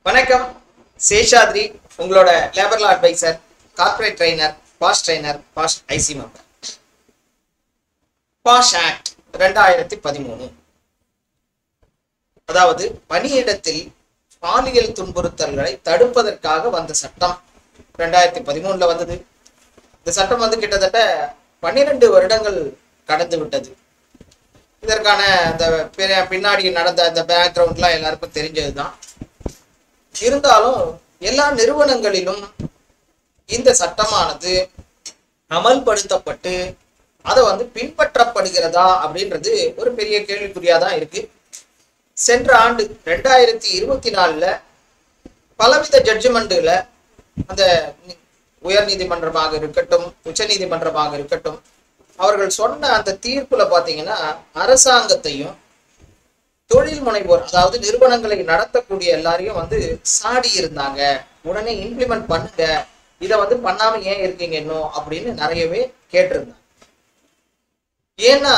வணக்கம். சேஷாத்ரி, உங்களோட labour law advisor, corporate trainer, past trainer, past IC member. POSH act 2013, அதாவது பணியிடத்தில் பாலியல் துன்புறுத்தல்களை தடுப்பதற்காக வந்த சட்டம் 2013 வந்தது. இந்த சட்டம் கிட்டத்தட்ட 12 வருடங்கள் கடந்து விட்டது. இதற்கான இந்த பின்னாடி நடந்த இந்த பேக்ரவுண்ட்லாம் எல்லாருக்கும் தெரிஞ்சதுதான். இருந்தாலும் எல்லா நிறுவனங்களிலும் இந்த சட்டமானது அமல்படுத்தப்பட்டு அதை பின்பற்றப்படுகிறதா அப்படின்றது ஒரு பெரிய கேள்விக்குறியாதான் இருக்கு. சென்ற ஆண்டு 2024 பலவித ஜட்ஜ்மெண்ட்டுகளை அந்த உயர் நீதிமன்றமாக இருக்கட்டும், உச்ச நீதிமன்றமாக இருக்கட்டும், அவர்கள் சொன்ன அந்த தீர்ப்புல பாத்தீங்கன்னா அரசாங்கத்தையும் தொழில் முனைவோர், அதாவது நிறுவனங்களை நடத்தக்கூடிய எல்லாரையும் சாடி இருந்தாங்க. உடனே இம்ப்ளிமெண்ட் பண்ணுங்க, இதை பண்ணாம ஏன் இருக்கீங்க இன்னும் அப்படின்னு நிறையவே கேட்டிருந்தாங்க. ஏன்னா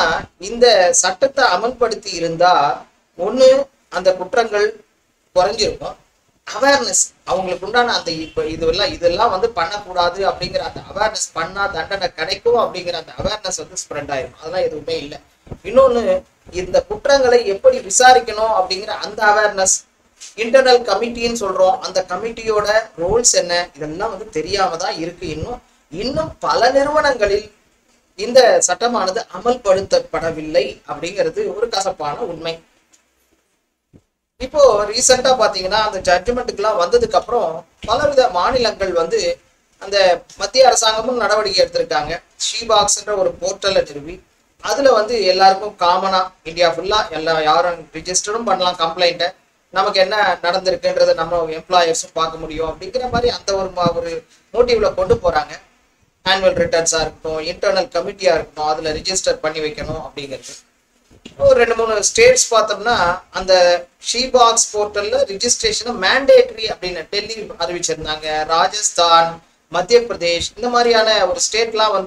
இந்த சட்டத்தை அமல்படுத்தி இருந்தா ஒண்ணு அந்த குற்றங்கள் குறைஞ்சிருக்கும், அவேர்னஸ் அவங்களுக்கு உண்டான அந்த இதெல்லாம் பண்ணக்கூடாது அப்படிங்கிற அந்த அவேர்னஸ், பண்ணா தண்டனை கிடைக்கும் அப்படிங்கிற அந்த அவேர்னஸ் ஸ்ப்ரெட் ஆயிரும். அதெல்லாம் எதுவுமே இல்லை. இன்னொன்னு, இந்த குற்றங்களை எப்படி விசாரிக்கணும் அப்படிங்கிற அந்த அவேர்னஸ், இன்டர்னல் கமிட்டின்னு சொல்றோம், அந்த கமிட்டியோட ரோல்ஸ் என்ன, இதெல்லாம் தெரியாம தான் இருக்கு. இன்னும் பல நிறுவனங்களில் இந்த சட்டமானது அமல்படுத்தப்படவில்லை அப்படிங்கிறது ஒரு கசப்பான உண்மை. இப்போ ரீசெண்டா பாத்தீங்கன்னா அந்த ஜட்ஜ்மெண்ட்டுக்கெல்லாம் வந்ததுக்கு அப்புறம் பலவித மாநிலங்கள் அந்த மத்திய அரசாங்கமும் நடவடிக்கை எடுத்திருக்காங்க. ஷீபாக்ஸ்ன்ற ஒரு போர்ட்டலை நிறுவி அதுல எல்லாருக்கும் காமனா இந்தியா ஃபுல்லா யாரும் ரிஜிஸ்டரும் பண்ணலாம் கம்ப்ளைண்ட்டை, நமக்கு என்ன நடந்திருக்குன்றதை நம்ம எம்ப்ளாயர்ஸும் பார்க்க முடியும் அப்படிங்கிற மாதிரி அந்த ஒரு மோட்டிவ்ல கொண்டு போறாங்க. ஆனுவல் ரிட்டர்ன்ஸா இருக்கட்டும், இன்டர்னல் கமிட்டியா இருக்கட்டும், அதுல ரிஜிஸ்டர் பண்ணி வைக்கணும் அப்படிங்கிறது. ஒரு 2-3 ஸ்டேட்ஸ் பார்த்தோம்னா அந்த ஷீபாக்ஸ் போர்ட்டல்ல ரிஜிஸ்ட்ரேஷனை மேண்டேட்ரி அப்படின்னு டெல்லி அறிவிச்சிருந்தாங்க. ராஜஸ்தான், மத்திய பிரதேஷ், இந்த மாதிரியான ஒரு ஸ்டேட்லாம்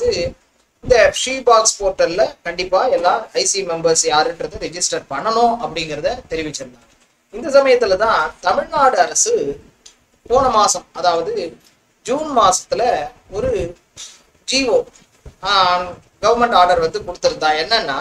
இந்த ஷீபாக்ஸ் போர்ட்டல்ல கண்டிப்பா எல்லா ஐசி மெம்பர்ஸ் யாருன்றதை ரெஜிஸ்டர் பண்ணணும் அப்படிங்கிறத தெரிவிச்சிருந்தாங்க. இந்த சமயத்துல தான் தமிழ்நாடு அரசு போன மாசம், அதாவது ஜூன் மாசத்துல ஒரு ஜிஓ கவர்மெண்ட் ஆர்டர் கொடுத்திருந்தா. என்னன்னா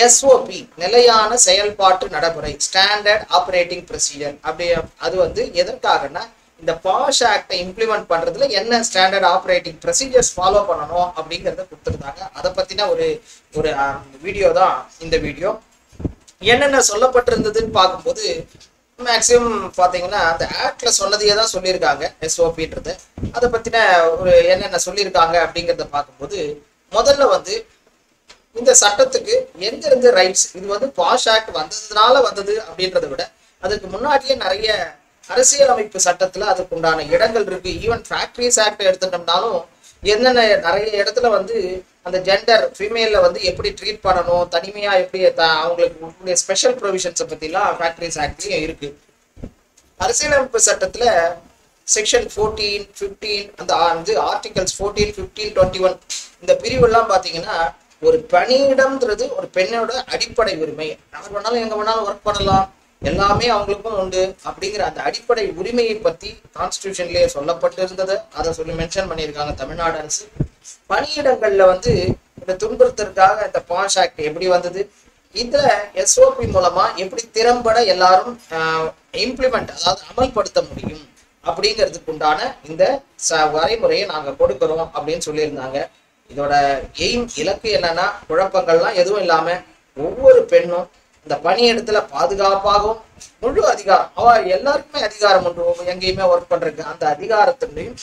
எஸ்ஓபி, நிலையான செயல்பாட்டு நடைமுறை, ஸ்டாண்டர்ட் ஆப்ரேட்டிங் ப்ரொசீஜர். அப்படி அது எதற்காகனா இந்த பாஷ் ஆக்டை இம்ப்ளிமெண்ட் பண்றதுல என்ன ஸ்டாண்டர்ட் ஆப்ரேட்டிங் ப்ரொசீஜர்ஸ் ஃபாலோ பண்ணணும் அப்படிங்கிறத கொடுத்துருந்தாங்க. அதை பத்தின ஒரு வீடியோ தான் இந்த வீடியோ. என்னென்ன சொல்லப்பட்டிருந்ததுன்னு பார்க்கும்போது மேக்சிமம் பார்த்தீங்கன்னா அந்த ஆக்ட்ல சொன்னதையே தான் சொல்லியிருக்காங்க. எஸ்ஓபின்றது அதை பத்தின ஒரு என்னென்ன சொல்லியிருக்காங்க அப்படிங்கிறத பார்க்கும்போது முதல்ல இந்த சட்டத்துக்கு எங்கிருந்து ரைட்ஸ், இது பாஷ் ஆக்ட் வந்ததுனால வந்தது அப்படின்றத விட அதுக்கு முன்னாடியே நிறைய அரசியலமைப்பு சட்டத்துல அதுக்கு உண்டான இடங்கள் இருக்கு. ஈவன் ஃபேக்டரிஸ் ஆக்ட் எடுத்துட்டோம்னாலும் என்னென்ன நிறைய இடத்துல அந்த ஜெண்டர் ஃபீமேல எப்படி ட்ரீட் பண்ணணும், தனிமையா எப்படி அவங்களுக்கு ஸ்பெஷல் ப்ரொவிஷன்ஸை பத்திலாம் ஃபேக்டரிஸ் ஆக்ட்லயும் இருக்கு. அரசியலமைப்பு சட்டத்துல செக்ஷன் 14, 15 அந்த ஆர்டிகல்ஸ் 14, 15, 21 இந்த பிரிவெல்லாம் பாத்தீங்கன்னா ஒரு பணியிடம்ன்றது ஒரு பெண்ணோட அடிப்படை உரிமை. யார் வேணாலும் எங்க வேணாலும் ஒர்க் பண்ணலாம், எல்லாமே அவங்களுக்கும் உண்டு அப்படிங்கிற அந்த அடிப்படை உரிமையை பத்தி கான்ஸ்டிடியூஷன்லயே சொல்லப்பட்டு இருந்தது. அதை மென்ஷன் பண்ணியிருக்காங்க தமிழ்நாடு அரசு. பணியிடங்கள்ல இந்த துன்புறுத்தலுக்காக இந்த பாஷ் ஆக்ட் எப்படி வந்தது, இதுல எஸ்ஓபி மூலமா எப்படி திறம்பட எல்லாரும் இம்ப்ளிமெண்ட், அதாவது அமல்படுத்த முடியும் அப்படிங்கிறதுக்கு உண்டான இந்த வரைமுறையை நாங்க கொடுக்கிறோம் அப்படின்னு சொல்லியிருந்தாங்க. இதோட எய்ம், இலக்கு என்னன்னா குழப்பங்கள்லாம் எதுவும் இல்லாம ஒவ்வொரு பெண்ணும் இந்த பணியிடத்துல பாதுகாப்பாகவும் முழு அதிகாரம், எல்லாருக்குமே அதிகாரம் உண்டு, எங்கேயுமே ஒர்க் பண்றதுக்கு அந்த அதிகாரத்திலையும்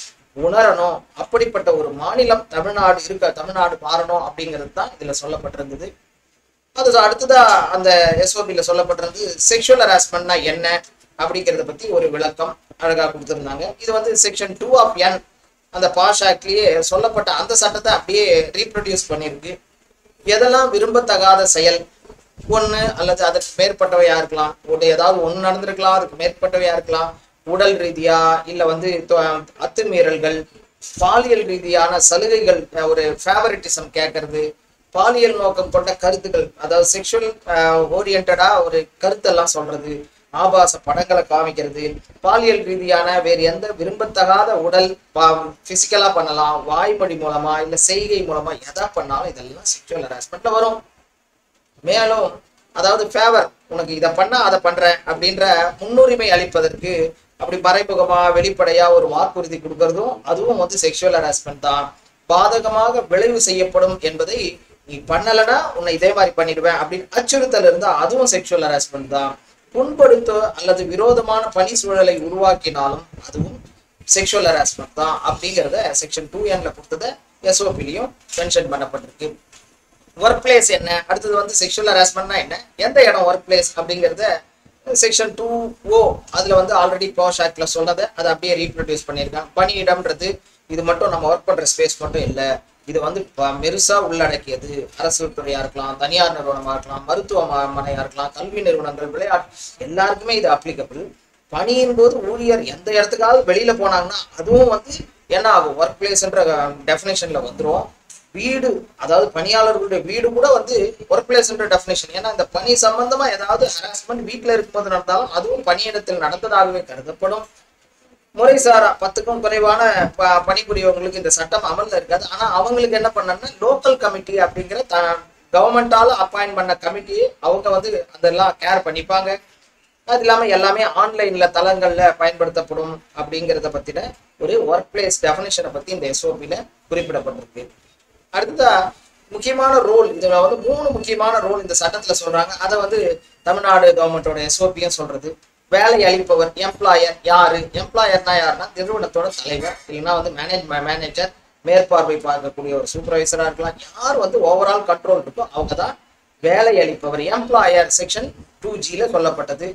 உணரணும். அப்படிப்பட்ட ஒரு மாநிலம் தமிழ்நாடு மாறணும் அப்படிங்கிறது தான் இதுல சொல்லப்பட்டிருந்தது. அது அடுத்ததா அந்த எஸ்ஓபில சொல்லப்பட்டிருந்தது செக்ஷுவல் ஹராஸ்மெண்ட்னா என்ன அப்படிங்கிறத பத்தி ஒரு விளக்கம் அழகா கொடுத்திருந்தாங்க. இது செக்ஷன் 2 of N அந்த பாஷ் ஆக்ட்லயே சொல்லப்பட்ட அந்த சட்டத்தை அப்படியே ரீப்ரொடியூஸ் பண்ணியிருக்கு. எதெல்லாம் விரும்பத்தகாத செயல், ஒண்ணு அல்லது அதற்கு மேற்பட்டவையா இருக்கலாம், ஏதாவது ஒண்ணு நடந்திருக்கலாம், அதுக்கு மேற்பட்டவையா இருக்கலாம், உடல் ரீதியா இல்ல அத்துமீறல்கள், பாலியல் ரீதியான சலுகைகள், ஒரு ஃபேவரிட்டிசம் கேட்கறது, பாலியல் நோக்கம் கொண்ட கருத்துக்கள், அதாவது செக்ஷுவல் ஓரியன்டா ஒரு கருத்தெல்லாம் சொல்றது, ஆபாச படங்களை காமிக்கிறது, பாலியல் ரீதியான வேறு எந்த விரும்பத்தகாத உடல் பிசிக்கலா பண்ணலாம், வாய்மொழி மூலமா இல்ல செய்கை மூலமா எதா பண்ணாலும் இதெல்லாம் செக்ஷுவல் ஹராஸ்மெண்ட்ல வரும். மேலும் அதாவது ஃபேவர், உனக்கு இதை பண்ணா அதை பண்றேன் அப்படின்ற முன்னுரிமை அளிப்பதற்கு அப்படி மறைமுகமா வெளிப்படையா ஒரு வாக்குறுதி கொடுக்கறதும் அதுவும் வந்து செக்ஷுவல் ஹராஸ்மெண்ட் தான். பாதகமாக விளைவு செய்யப்படும் என்பதை நீ பண்ணலன்னா உன்னை இதே மாதிரி பண்ணிடுவேன் அப்படின்னு அச்சுறுத்தல் இருந்தா அதுவும் செக்ஷுவல் ஹராஸ்மெண்ட் தான். புண்படுத்த அல்லது விரோதமான பணி சூழலை உருவாக்கினாலும் அதுவும் செக்ஷுவல் ஹராஸ்மெண்ட் தான் அப்படிங்கிறத செக்ஷன் 2N கொடுத்தத எஸ்ஓபிலையும் மென்ஷன் பண்ணப்பட்டிருக்கு. ஒர்க் பிளேஸ் என்ன, அடுத்தது வந்து செக்ஷுவல் ஹராஸ்மெண்ட்னா என்ன, எந்த இடம் ஒர்க் பிளேஸ் அப்படிங்கிறத செக்ஷன் 2O அதுல வந்து ஆல்ரெடி க்ளோஸ் ஆக்ட்ல சொன்னதை அதை அப்படியே ரீப்ரொடியூஸ் பண்ணியிருக்காங்க. பணியிடம்ன்றது இது மட்டும் நம்ம ஒர்க் பண்ற ஸ்பேஸ் மட்டும் இல்லை, இது வந்து மெருசா உள்ளடக்கியது. அரசு துறையா இருக்கலாம், தனியார் நிறுவனமா இருக்கலாம், மருத்துவமனையா இருக்கலாம், கல்வி நிறுவனங்கள், விளையாட்டு, எல்லாருக்குமே இது அப்ளிகபிள். பணியின் போது ஊழியர் எந்த இடத்துக்காவது வெளியில போனாங்கன்னா அதுவும் வந்து என்ன ஆகும், ஒர்க் பிளேஸ்ன்ற டெஃபினேஷன்ல வந்துடும். வீடு, அதாவது பணியாளர்களுடைய வீடு கூட வந்து ஒர்க் பிளேஸ்ன்ற டெஃபினேஷன். ஏன்னா இந்த பணி சம்பந்தமா ஏதாவது ஹராஸ்மெண்ட் வீட்டுல இருக்கும்போது நடந்தாலும் அதுவும் பணியிடத்தில் நடந்ததாகவே கருதப்படும். முறைசாரா 10க்கும் குறைவான பணிபுரியவங்களுக்கு இந்த சட்டம் அமல்ல இருக்காது. ஆனா அவங்களுக்கு என்ன பண்ணணும்னா லோக்கல் கமிட்டி அப்படிங்கிற கவர்மெண்டால அப்பாயிண்ட் பண்ண கமிட்டி அவங்க வந்து அதெல்லாம் கேர் பண்ணிப்பாங்க. அது இல்லாம எல்லாமே ஆன்லைன்ல தளங்கள்ல பயன்படுத்தப்படும் அப்படிங்கிறத பத்தின ஒரு ஒர்க் பிளேஸ் டெஃபினேஷனை பத்தி இந்த எஸ்ஓபில குறிப்பிடப்பட்டிருக்கு. அடுத்ததா முக்கியமான ரோல், இதுல வந்து 3 முக்கியமான ரோல் இந்த சட்டத்துல சொல்றாங்க. அதை வந்து தமிழ்நாடு கவர்மெண்டோட எஸ்ஓபியும் சொல்றது. வேலை அளிப்பவர், எம்ப்ளாயர் யாரு, எம்ப்ளாயர்னா யாருன்னா நிறுவனத்தோட தலைவர், இல்லைன்னா வந்து மேனேஜர், மேற்பார்வை பார்க்கக்கூடிய ஒரு சூப்பர்வைசரா இருக்கலாம். யார் வந்து ஓவரால் கண்ட்ரோல் இருக்கோ அவங்க தான் வேலை அளிப்பவர். எம்ப்ளாயர் செக்ஷன் 2Gல சொல்லப்பட்டது.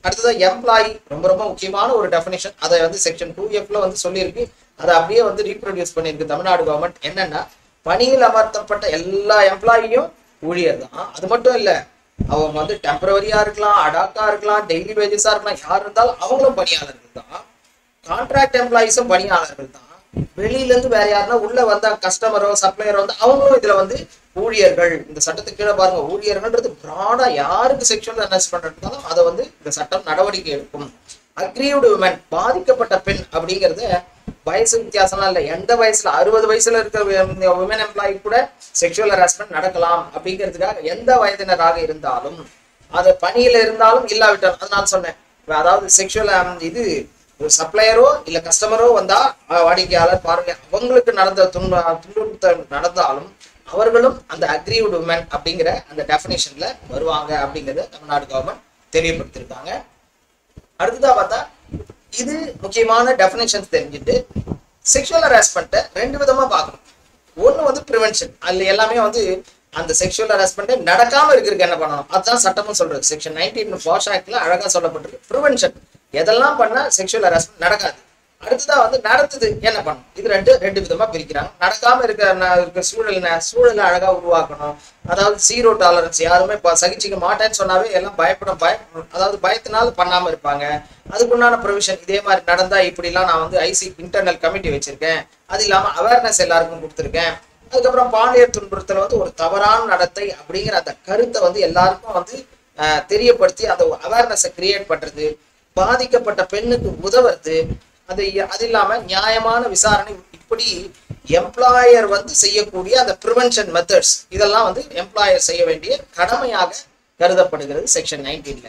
அடுத்ததான் எம்ப்ளாயி, ரொம்ப ரொம்ப முக்கியமான ஒரு டெஃபினேஷன். அதை வந்து செக்ஷன் 2Fல வந்து சொல்லியிருக்கு. அதை அப்படியே வந்து ரீப்ரொடியூஸ் பண்ணியிருக்கு தமிழ்நாடு கவர்மெண்ட். என்னன்னா பணியில் அமர்த்தப்பட்ட எல்லா எம்ப்ளாயியும் ஊழியர் தான். அது மட்டும் இல்லை, அவங்க வந்து டெம்பரவரியா இருக்கலாம், அடாப்டா இருக்கலாம், டெய்லி வேஜஸா இருக்கலாம், யார் இருந்தாலும் அவங்களும் பணியாளர்கள் தான். கான்ட்ராக்ட் எம்ப்ளாயிஸும் பணியாளர்கள் தான். வெளியில இருந்து வேற யாருன்னா உள்ள வந்தா கஸ்டமரோ சப்ளையரோ வந்து அவங்களும் இதுல வந்து ஊழியர்கள். இந்த சட்டத்துக்கு கீழே பாருங்க, ஊழியர்கள்ன்றது பிராடா யாருக்கு செக்ஷுவல் ஹராஸ்மெண்ட் இருந்தாலும் அதை வந்து இந்த சட்டம் நடவடிக்கை எடுக்கும். அக்ரீவ்டு விமன், பாதிக்கப்பட்ட பெண் அப்படிங்கிறது வயசு வித்தியாசம்லாம் இல்லை. எந்த வயசுல 60 வயசுல இருக்கிற விமன் எம்ப்ளாயி கூட செக்ஷுவல் ஹராஸ்மெண்ட் நடக்கலாம் அப்படிங்கிறதுக்காக எந்த வயதினராக இருந்தாலும் அது பணியில இருந்தாலும் இல்லாவிட்டாலும், அதனால சொன்னேன். அதாவது செக்ஷுவல் இது சப்ளையரோ இல்ல கஸ்டமரோ வந்தா வாடிக்கையாளர் பார்வை அவங்களுக்கு நடந்த துன்புறுத்தல் நடந்தாலும் அவர்களும் அந்த அக்ரீவ்டு விமன் அப்படிங்கிற அந்த டெஃபினேஷன்ல வருவாங்க அப்படிங்கிறத தமிழ்நாடு கவர்மெண்ட் தெரியப்படுத்திருக்காங்க. அடுத்ததா பார்த்தா இது முக்கியமான டெஃபினேஷன்ஸ் தெரிஞ்சுட்டு செக்ஷுவல் ஹராஸ்மெண்ட்டை 2 விதமா பார்க்கணும். ஒன்று வந்து ப்ரிவென்ஷன், அதுல எல்லாமே வந்து அந்த செக்ஷுவல் ஹராஸ்மெண்ட்டை நடக்காம இருக்கிறதுக்கு என்ன பண்ணணும் அதுதான் சட்டமும் சொல்றது. செக்ஷன் 19 பாஷ் ஆக்ட்ல அழகா சொல்லப்பட்டிருக்கு. ப்ரிவென்ஷன், எதெல்லாம் பண்ணா செக்ஷுவல் ஹராஸ்மெண்ட் நடக்காது. அடுத்ததா வந்து நடத்துது என்ன பண்ணணும். இது ரெண்டு விதமா பிரிக்கிறாங்க. நடக்காம இருக்க சூழலை அழகா உருவாக்கணும். அதாவது 0 டாலரன்ஸ், யாருமே சகிச்சுக்க மாட்டேன்னு சொன்னாவே எல்லாம் அதாவது பயத்தினால பண்ணாம இருப்பாங்க. அதுக்குண்டான ப்ரொவிஷன், இதே மாதிரி நடந்தா இப்படிலாம் நான் வந்து ஐசி இன்டர்னல் கமிட்டி வச்சிருக்கேன். அது இல்லாம அவேர்னஸ் எல்லாருக்கும் கொடுத்துருக்கேன். அதுக்கப்புறம் பாலியல் துன்புறுத்தல் வந்து ஒரு தவறான நடத்தை அப்படிங்கிற அந்த கருத்தை வந்து எல்லாருக்கும் வந்து தெரியப்படுத்தி அந்த அவேர்னஸை கிரியேட் பண்றது, பாதிக்கப்பட்ட பெண்ணுக்கு உதவுறது, அது இல்லாம நியாயமான விசாரணை, இப்படி எம்ப்ளாயர் வந்து செய்யக்கூடிய அந்த ப்ரிவென்ஷன் மெத்தட்ஸ் இதெல்லாம் வந்து எம்ப்ளாயர் செய்ய வேண்டிய கடமையாக கருதப்படுகிறது செக்ஷன் 19ல.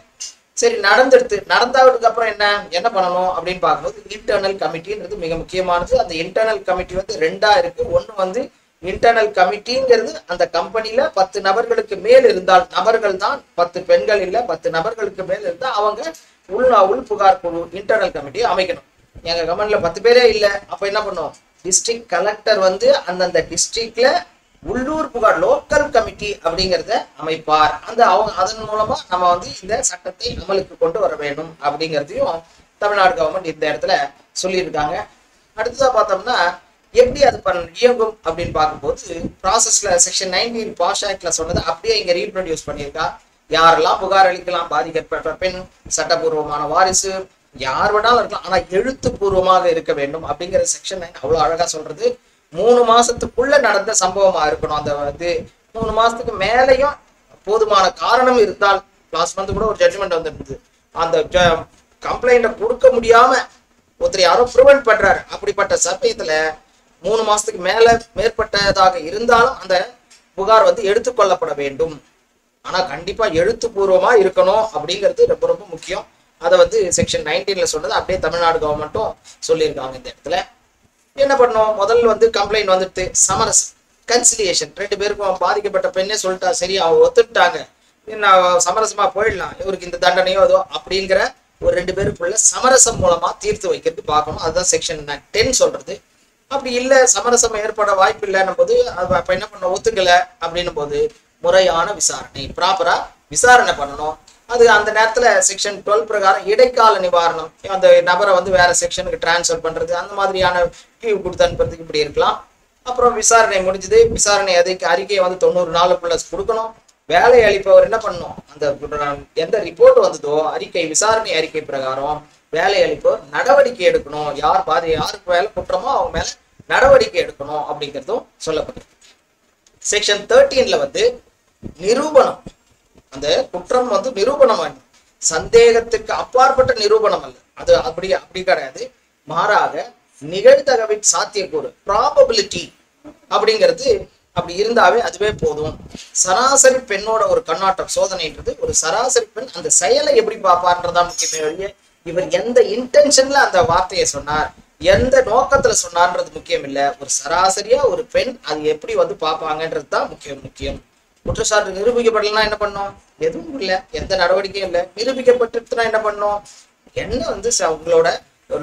சரி, நடந்ததுக்கு அப்புறம் என்ன பண்ணணும் அப்படின்னு பார்க்கும்போது இன்டர்னல் கமிட்டின்றது மிக முக்கியமானது. அந்த இன்டர்னல் கமிட்டி வந்து 2ஆ இருக்கு. ஒன்று வந்து இன்டர்னல் கமிட்டிங்கிறது அந்த கம்பெனில 10 நபர்களுக்கு மேல் இருந்தால், நபர்கள் தான் 10 பெண்கள் இல்ல 10 நபர்களுக்கு மேல் இருந்தால் அவங்க உள் புகார் குழு இன்டர்னல் கமிட்டியை அமைக்கணும். எங்க கவர்மெண்ட்ல 10 பேரே இல்லை, அப்ப என்ன பண்ணும், டிஸ்ட்ரிக்ட் கலெக்டர் வந்து அந்தந்த டிஸ்ட்ரிக்ட்ல உள்ளூர் புகார் லோக்கல் கமிட்டி அப்படிங்கிறத அமைப்பார். அதன் மூலமா நம்ம வந்து இந்த சட்டத்தை அமலுக்கு கொண்டு வர வேண்டும் அப்படிங்கிறதையும் தமிழ்நாடு கவர்மெண்ட் இந்த இடத்துல சொல்லியிருக்காங்க. அடுத்ததா பார்த்தோம்னா எப்படி அது இயங்கும் அப்படின்னு பார்க்கும்போது ப்ராசஸ்ல செக்ஷன் 19 பாஷ் ஆக்ட்ல சொன்னதை அப்படியே இங்க ரீப்ரொடியூஸ் பண்ணியிருக்கா. யாரெல்லாம் புகார் அளிக்கலாம், பாதிக்கப்பட்ட பெண், சட்டபூர்வமான வாரிசு, யார் வேணாலும் இருக்கலாம், ஆனா எழுத்துப்பூர்வமாக இருக்க வேண்டும் அப்படிங்கிற செக்ஷன் 9 அவ்வளவு அழகா சொல்றது. 3 மாசத்துக்குள்ள நடந்த சம்பவமா இருக்கணும். அந்த வந்து 3 மாசத்துக்கு மேலையும் போதுமான காரணம் இருந்தால், லாஸ்ட் மந்த் கூட ஒரு ஜட்ஜ்மெண்ட் வந்துருந்தது, அந்த கம்ப்ளைண்ட கொடுக்க முடியாம ஒருத்தர் யாரோ ப்ரிவென்ட் பண்றாரு, அப்படிப்பட்ட சமயத்துல 3 மாசத்துக்கு மேற்பட்டதாக இருந்தாலும் அந்த புகார் வந்து எடுத்துக்கொள்ளப்பட வேண்டும். ஆனா கண்டிப்பா எழுத்துப்பூர்வமா இருக்கணும் அப்படிங்கிறது ரொம்ப ரொம்ப முக்கியம். அதை வந்து செக்ஷன் 19ல சொன்னது அப்படியே தமிழ்நாடு கவர்மெண்ட்டும் சொல்லியிருக்காங்க. இந்த இடத்துல என்ன பண்ணோம், முதல்ல வந்து கம்ப்ளைண்ட் வந்துட்டு சமரசம், கன்சிலியேஷன், 2 பேருக்கும் பாதிக்கப்பட்ட பெண்ணே சொல்லிட்டா, சரி அவங்க ஒத்துட்டாங்க, சமரசமா போயிடலாம், இவருக்கு இந்த தண்டனையோ ஏதோ அப்படிங்கிற ஒரு 2 பேருக்குள்ள சமரசம் மூலமா தீர்த்து வைக்கிறது பார்க்கணும். அதுதான் செக்ஷன் 10 சொல்றது. அப்படி இல்லை, சமரசம் ஏற்பட வாய்ப்பு இல்லைன்னும் போது அப்ப என்ன பண்ண, ஒத்துக்கல அப்படின்னும் போது முறையான விசாரணை, ப்ராப்பரா விசாரணை பண்ணணும். அது அந்த நேரத்துல செக்ஷன் 12 பிரகாரம் இடைக்கால நிவாரணம், அந்த நபரை வந்து வேற செக்ஷனுக்கு டிரான்ஸ்ஃபர் பண்றது, அந்த மாதிரியான லீவ் கொடுத்து அனுப்புறதுக்கு இப்படி இருக்கலாம். அப்புறம் விசாரணை முடிஞ்சது, விசாரணை அறிக்கையை வந்து 90 நாளுக்குள்ள கொடுக்கணும். வேலை அளிப்பவர் என்ன பண்ணணும், அந்த எந்த ரிப்போர்ட் வந்ததோ அறிக்கை, விசாரணை அறிக்கை பிரகாரம் வேலை அளிப்பவர் நடவடிக்கை எடுக்கணும். யாருக்கு மேல குற்றமோ அவங்க மேல நடவடிக்கை எடுக்கணும் அப்படிங்கிறதும் சொல்லப்பட்டிருக்கு. செக்ஷன் 13ல வந்து நிரூபணம், அந்த குற்றம் வந்து நிரூபணம், சந்தேகத்துக்கு அப்பாற்பட்ட நிரூபணம் அல்ல, அது அப்படி கிடையாது. மாறாக நிகழ்தகவின் சாத்தியக்கூறு, ப்ராபபிலிட்டி அப்படிங்கிறது அப்படி இருந்தாவே அதுவே போதும். சராசரி பெண்ணோட ஒரு கண்ணாட்டம் சோதனைன்றது, ஒரு சராசரி பெண் அந்த செயலை எப்படி பார்ப்பார்ன்றதான் முக்கியமே ஒழிய இவர் எந்த இன்டென்ஷன்ல அந்த வார்த்தையை சொன்னார், எந்த நோக்கத்துல சொன்னார்ன்றது முக்கியம் இல்லை. ஒரு சராசரியா ஒரு பெண் அது எப்படி வந்து பார்ப்பாங்கன்றது தான் முக்கியம். குற்றச்சாட்டு நிரூபிக்கப்படலன்னா என்ன பண்ணோம், எதுவும் இல்லை, எந்த நடவடிக்கையும் இல்லை. நிரூபிக்கப்பட்டுனா என்ன பண்ணோம், என்ன வந்து உங்களோட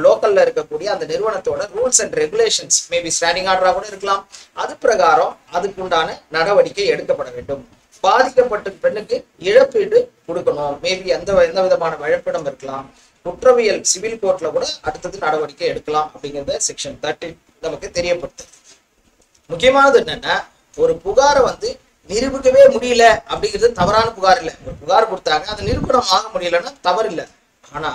லோக்கல்ல இருக்கக்கூடிய அந்த நிறுவனத்தோட rules and regulations, maybe standing ஆர்டரா கூட இருக்கலாம், அது பிரகாரம் அதுக்குண்டான நடவடிக்கை எடுக்கப்பட வேண்டும். பாதிக்கப்பட்ட பெண்ணுக்கு இழப்பீடு கொடுக்கணும், மேபி எந்த விதமான இழப்பீடும் இருக்கலாம். குற்றவியல் சிவில் கோர்ட்ல கூட அடுத்தது நடவடிக்கை எடுக்கலாம் அப்படிங்கிறத செக்ஷன் 13 நமக்கு தெரியப்படுத்து. முக்கியமானது என்னன்னா, ஒரு புகாரை வந்து நிரூபிக்கவே முடியல அப்படிங்கிறது தவறான புகார் இல்லை. ஒரு புகார் கொடுத்தாங்க, அது நிரூபணம் ஆக முடியலன்னா தவறு இல்லை. ஆனா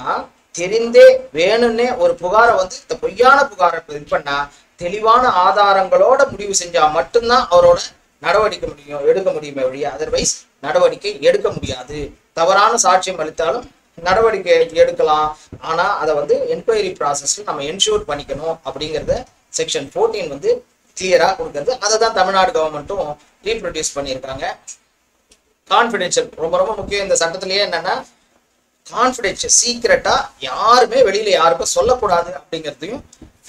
தெரிந்தே வேணும்னே ஒரு புகாரை வந்து இந்த பொய்யான புகாரை இது பண்ணா தெளிவான ஆதாரங்களோட முடிவு செஞ்சா மட்டும்தான் அவரோட நடவடிக்கை எடுக்க முடியுமே ஒழிய அதர்வைஸ் நடவடிக்கை எடுக்க முடியாது. தவறான சாட்சியம் அளித்தாலும் நடவடிக்கை எடுக்கலாம், ஆனா அதை வந்து என்கொயரி ப்ராசஸ்ல நம்ம என்ஷூர் பண்ணிக்கணும் அப்படிங்கிறத செக்ஷன் 14 வந்து கிளியரா கொடுக்கறது. அதை தான் தமிழ்நாடு கவர்மெண்ட்டும் ரீப்ரொடியூஸ் பண்ணியிருக்காங்க. கான்ஃபிடென்ஷியல் ரொம்ப ரொம்ப முக்கியம். இந்த சட்டத்திலேயே என்னன்னா, கான்ஃபிடென்ஷியல் சீக்ரெட்டா யாருமே வெளியில யாருக்கும் சொல்லக்கூடாது அப்படிங்கிறதையும்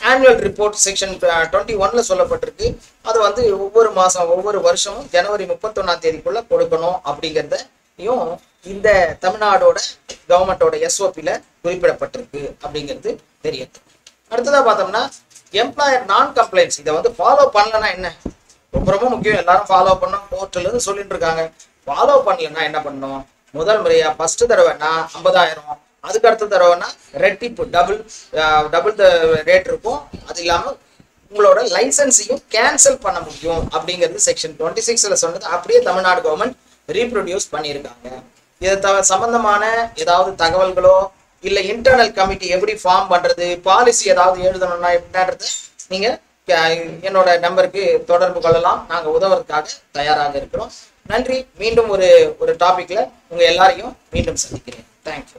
ஆனுவல் ரிப்போர்ட் செக்ஷன் 21ல சொல்லப்பட்டிருக்கு. அது வந்து ஒவ்வொரு வருஷமும் ஜனவரி 31ஆம் தேதிக்குள்ள கொடுக்கணும் அப்படிங்கிறதையும் இந்த தமிழ்நாடோட கவர்மெண்டோட SOPல குறிப்பிடப்பட்டிருக்கு அப்படிங்கிறது தெரியுது. அடுத்ததா பார்த்தோம்னா, எம்ப்ளாயர் நான் கம்ப்ளைண்ட்ஸ், இதை வந்து ஃபாலோ பண்ணலன்னா என்ன, ரொம்ப ரொம்ப முக்கியம். எல்லாரும் ஃபாலோ பண்ணோம் கோர்ட்ல இருந்து சொல்லிட்டு இருக்காங்க. ஃபாலோ பண்ணலன்னா என்ன பண்ணணும், முதல் முறையா ஃபர்ஸ்ட் தடவைனா 50,000, அதுக்கு அடுத்த தடவைனா ரெட்டிப்பு டபுள் ரேட் இருக்கும். அது இல்லாம உங்களோட லைசன்ஸையும் கேன்சல் பண்ண முடியும் அப்படிங்கிறது செக்ஷன் 26ல சொன்னது அப்படியே தமிழ்நாடு கவர்மெண்ட் ரீப்ரொடியூஸ் பண்ணியிருக்காங்க. இது சம்பந்தமான ஏதாவது தகவல்களோ இல்லை இன்டர்னல் கமிட்டி எப்படி ஃபார்ம் பண்றது, பாலிசி ஏதாவது எழுதணும்னா எப்படின்றது நீங்க என்னோட நம்பருக்கு தொடர்பு கொள்ளலாம். நாங்கள் உதவுறதுக்காக தயாராக இருக்கிறோம். நன்றி. மீண்டும் ஒரு டாபிக்ல உங்க எல்லாரையும் மீண்டும் சந்திக்கிறேன். தேங்க்யூ.